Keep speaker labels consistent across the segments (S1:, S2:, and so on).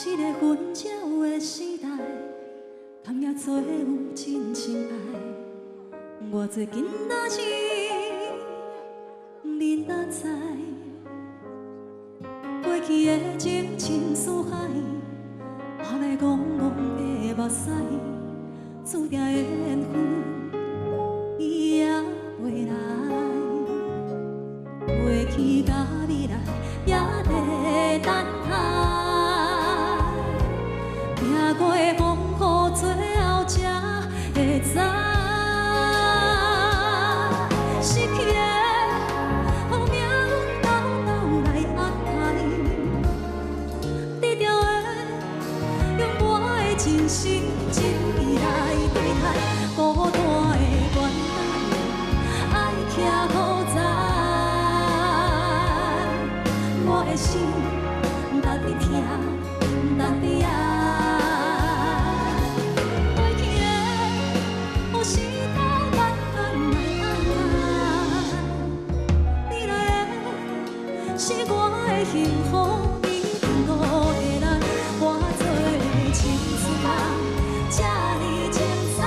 S1: 这个纷扰的时代，通也做有真心爱。偌多囡仔是恁哪知？过去的情深似海，后来戆戆的目屎，注定的缘分伊也袂来。过去甲未来也在等待。 行过的风雨，最后才会知。失去的，予命运兜兜来安排；得到的，用我的真心真意来对待。孤单的原来，爱徛好在，我的心值得听，值得爱。 时代慢慢来安排，你来的是我的幸福，一定都会来。我做的青春人，这呢精彩。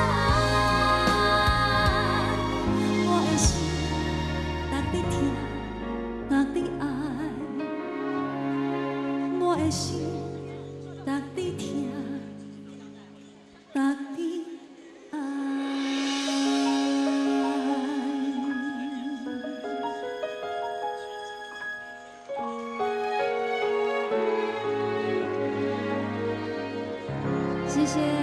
S1: 我的心值得听，值得爱。我的心值得听，值得。 谢谢。